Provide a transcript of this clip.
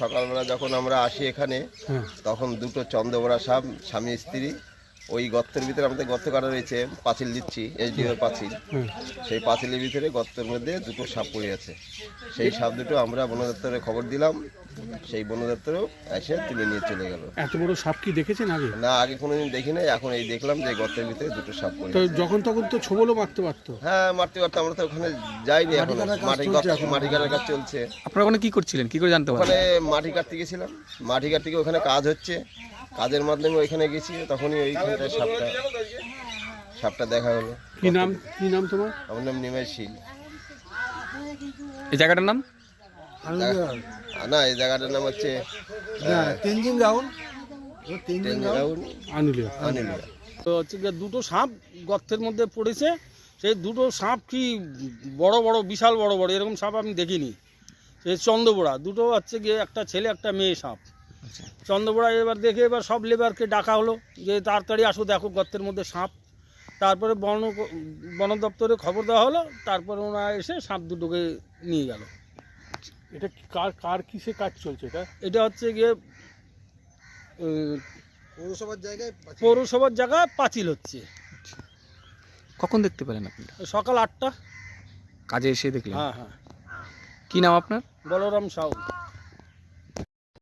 সকালবেলা যখন আমরা আসি এখানে তখন দুটো চন্দ্রবড়া সাপ স্বামী স্ত্রী ওই গর্তের ভিতরে আমাদের গর্ত কাটা রয়েছে, পাঁচিল দিচ্ছি এইচডিওর পাঁচিল, সেই পাঁচিলের ভিতরে গর্তের মধ্যে দুটো সাপ পড়ে আছে। সেই সাপ দুটো আমরা বন দপ্তরে খবর দিলাম, সেই বন দপ্তরেও এসে তুলে নিয়ে চলে গেল। এত বড় সাপ কি দেখেছেন আগে? না, আগে কোনোদিন দেখি নাই, এখন এই দেখলাম যে গর্তের ভিতরে দুটো সাপ পড়ে। তো যখন তখন তো ছোবলও মারতে পারতো। হ্যাঁ, মারতে পারতো, আমরা তো ওখানে যাইনি, এখন মাটি কাটার কাজ চলছে। আপনারা ওখানে কি করছিলেন, কি করে জানতে পারলেন? ওখানে মাটি কাটতে গেছিলাম, মাটি কাটতে গিয়ে ওখানে কাজ হচ্ছে, কাজের মাধ্যমে ওইখানে গেছি, তখনই ওইখানটায় সাপটা দেখা হলো। কি নাম তোমার? আমার নাম নিমেষ শীল। এই জায়গাটার নাম? না, এই জায়গাটার নাম হচ্ছে তেনজিং রাউন্ড। আনুলিয়া। তো হচ্ছে গিয়ে দুটো সাপ গর্তের মধ্যে পড়েছে। সেই দুটো সাপ কি বড় বড়, বিশাল বড় বড়, এরকম সাপ আমি দেখিনি। সেই চন্দ্রবোড়া দুটো হচ্ছে গিয়ে একটা ছেলে একটা মেয়ে সাপ। চন্দ্রবোড়া এবার দেখে এবার সব লেবারকে ডাকা হলো যে তাড়াতাড়ি আসো, দেখো গর্তের মধ্যে সাপ। তারপরে বন দপ্তরে খবর দেওয়া হলো, তারপরে ওরা এসে সাপ দুটোকে নিয়ে গেল। এটা কার কিসে কাজ চলছে এটা? এটা হচ্ছে গিয়ে পৌরসভার জায়গায় পাঁচিল হচ্ছে। কখন দেখতে পেলেন আপনি? সকাল 8টা কাজে এসে দেখলেন? হ্যাঁ। কি নাম আপনার? বলরাম সাউ।